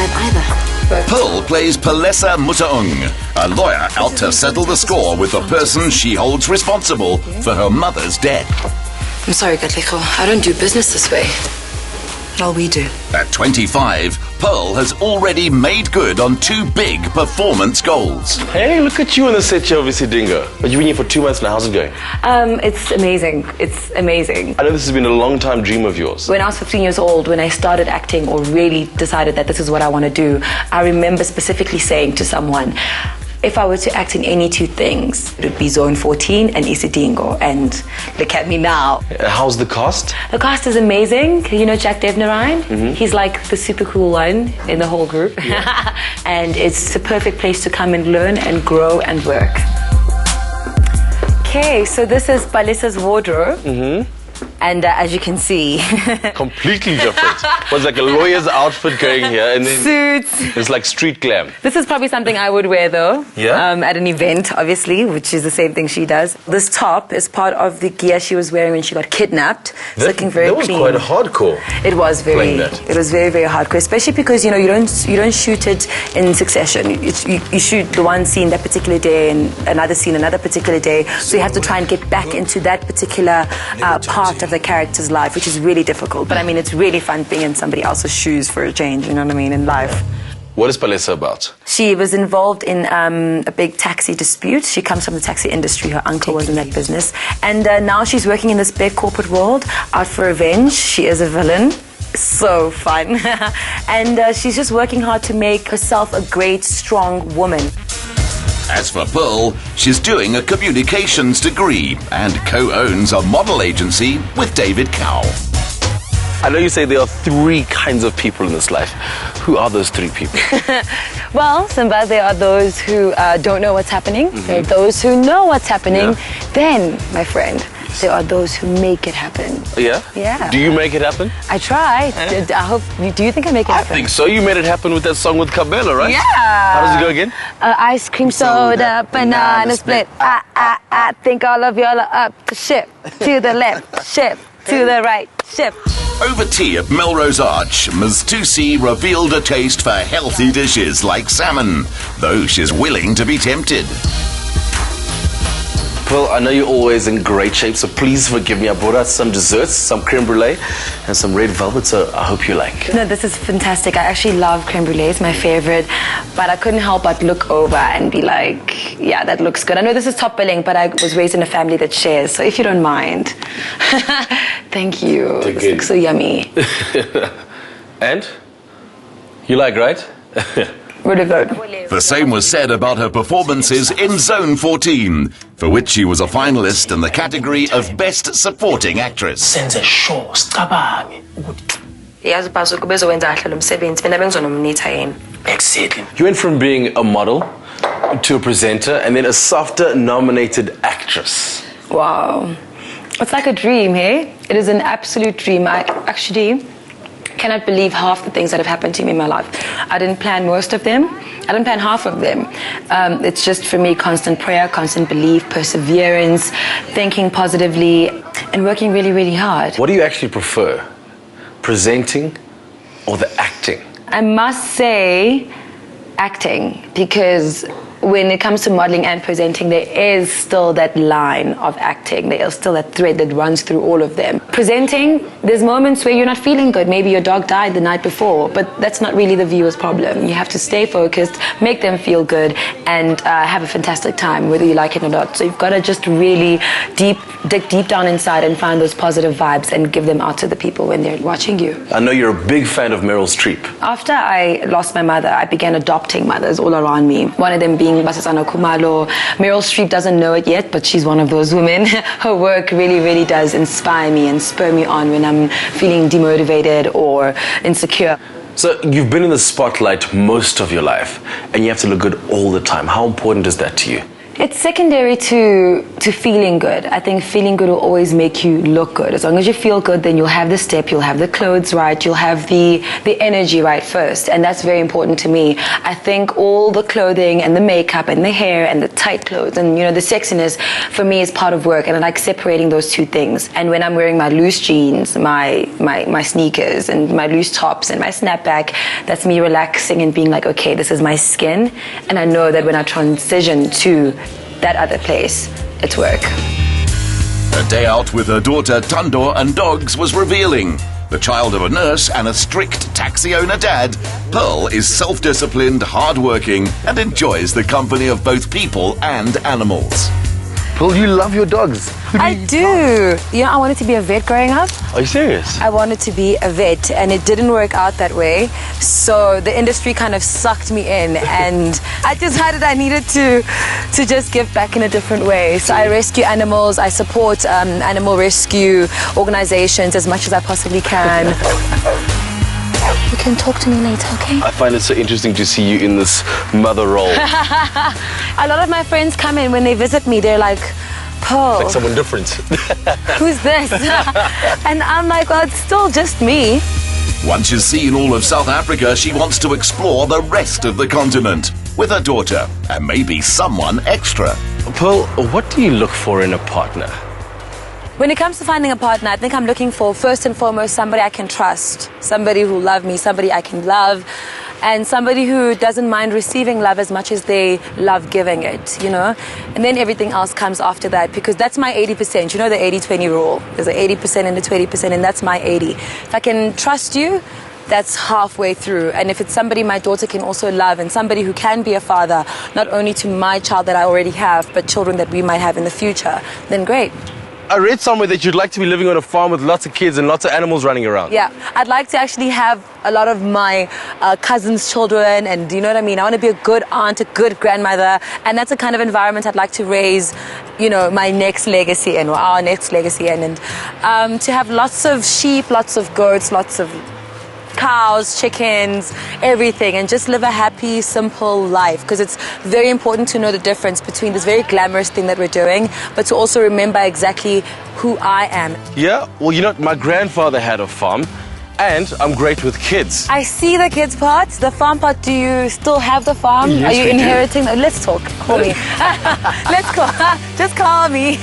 vibe either. Pearl plays Palesa Mutaung, a lawyer out to settle the score with the person she holds responsible for her mother's death. I'm sorry, Katlego. I don't do business this way. Well, we do. At 25, Pearl has already made good on 2 big performance goals. Hey, look at you on the set, you're obviously Dingo. But you've been here for 2 months now, how's it going? It's amazing. It's amazing. I know this has been a long time dream of yours. When I was 15 years old, when I started acting or really decided that this is what I want to do, I remember specifically saying to someone, if I were to act in any 2 things, it would be Zone 14 and Isidingo. And look at me now. How's the cast? The cast is amazing. You know Jack Devnarine? He's like the super cool one in the whole group. Yeah. And it's a perfect place to come and learn and grow and work. Okay, so this is Palesa's wardrobe. And as you can see... Completely different. It was like a lawyer's outfit going here and then... Suits. It's like street glam. This is probably something I would wear though. Yeah? At an event, obviously, which is the same thing she does. This top is part of the gear she was wearing when she got kidnapped. It's looking very clean. That was quite hardcore. It was very... It was very, very hardcore, especially because, you know, you don't shoot it in succession. You shoot the one scene that particular day and another scene another particular day. So you have to try and get back into that particular part of the character's life, which is really difficult. But I mean, it's really fun being in somebody else's shoes for a change, you know what I mean, in life. What is Palesa about? She was involved in a big taxi dispute. She comes from the taxi industry. Her uncle was in that business. And now she's working in this big corporate world, out for revenge. She is a villain. So fun. And she's just working hard to make herself a great, strong woman. As for Pearl, she's doing a communications degree and co-owns a model agency with David Cow. I know you say there are 3 kinds of people in this life. Who are those 3 people? Well, Simba, there are those who don't know what's happening. There are those who know what's happening. Yeah. Then, my friend, there are those who make it happen. Yeah? Yeah. Do you make it happen? I try. I hope. Do you think I make it happen? I think so. You made it happen with that song with Cabela, right? Yeah. How does it go again? Ice cream soda, banana split. I think all of y'all are up to ship. To the left, ship. To the right, ship. Over tea at Melrose Arch, Ms. Thusi revealed a taste for healthy dishes like salmon, though she's willing to be tempted. Well, I know you're always in great shape, so please forgive me. I brought out some desserts, some creme brulee, and some red velvet, so I hope you like. No, this is fantastic. I actually love creme brulee. It's my favorite. But I couldn't help but look over and be like, yeah, that looks good. I know this is top billing, but I was raised in a family that shares, so if you don't mind. Thank you. This looks so yummy. And? You like, right? Really good. The same was said about her performances in Zone 14, for which she was a finalist in the category of Best Supporting Actress. Exactly. You went from being a model to a presenter and then a SAFTA nominated actress. Wow. It's like a dream, hey? It is an absolute dream. I actually cannot believe half the things that have happened to me in my life. I didn't plan most of them. I didn't plan half of them. It's just for me constant prayer, constant belief, perseverance, thinking positively, and working really, really hard. What do you actually prefer? Presenting or the acting? I must say acting, because when it comes to modeling and presenting, there is still that line of acting. There is still that thread that runs through all of them. Presenting, there's moments where you're not feeling good. Maybe your dog died the night before, but that's not really the viewer's problem. You have to stay focused, make them feel good, and have a fantastic time, whether you like it or not. So you've got to just really dig deep down inside and find those positive vibes and give them out to the people when they're watching you. I know you're a big fan of Meryl Streep. After I lost my mother, I began adopting mothers all around me. One of them being Basisana Kumalo. Meryl Streep doesn't know it yet, but she's one of those women. Her work really, really does inspire me and spur me on when I'm feeling demotivated or insecure. So you've been in the spotlight most of your life, and you have to look good all the time. How important is that to you? It's secondary to feeling good. I think feeling good will always make you look good. As long as you feel good, then you'll have the step, you'll have the clothes right, you'll have the energy right first. And that's very important to me. I think all the clothing and the makeup and the hair and the tight clothes and, you know, the sexiness for me is part of work. And I like separating those two things. And when I'm wearing my loose jeans, my sneakers and my loose tops and my snapback, that's me relaxing and being like, okay, this is my skin. And I know that when I transition to that other place, it's work. A day out with her daughter Tandor and dogs was revealing. The child of a nurse and a strict taxi owner dad, Pearl is self-disciplined, hard-working, and enjoys the company of both people and animals. Pearl, you love your dogs. I do. You know, I wanted to be a vet growing up. Are you serious? I wanted to be a vet, and it didn't work out that way. So the industry kind of sucked me in, and I decided I needed to just give back in a different way. So I rescue animals. I support animal rescue organizations as much as I possibly can. You can talk to me later, okay? I find it so interesting to see you in this mother role. A lot of my friends come in when they visit me. They're like, Pearl. Like someone different. Who's this? And I'm like, well, it's still just me. Once she's seen all of South Africa, she wants to explore the rest of the continent with her daughter and maybe someone extra. Pearl, what do you look for in a partner? When it comes to finding a partner, I think I'm looking for, first and foremost, somebody I can trust, somebody who loves me, somebody I can love, and somebody who doesn't mind receiving love as much as they love giving it, you know? And then everything else comes after that, because that's my 80%. You know the 80-20 rule. There's an 80% and a 20%, and that's my 80. If I can trust you, that's halfway through. And if it's somebody my daughter can also love, and somebody who can be a father, not only to my child that I already have, but children that we might have in the future, then great. I read somewhere that you'd like to be living on a farm with lots of kids and lots of animals running around. Yeah, I'd like to actually have a lot of my cousins' children, and you know what I mean? I want to be a good aunt, a good grandmother, and that's the kind of environment I'd like to raise, you know, my next legacy in, or our next legacy in. And to have lots of sheep, lots of goats, lots of cows, chickens, everything, and just live a happy, simple life, because it's very important to know the difference between this very glamorous thing that we're doing, but to also remember exactly who I am. Yeah, well, you know, my grandfather had a farm, and I'm great with kids. I see the kids part, the farm part. Do you still have the farm? Yes, Are you we do. inheriting? Let's talk. Call me. Let's call. Just call me.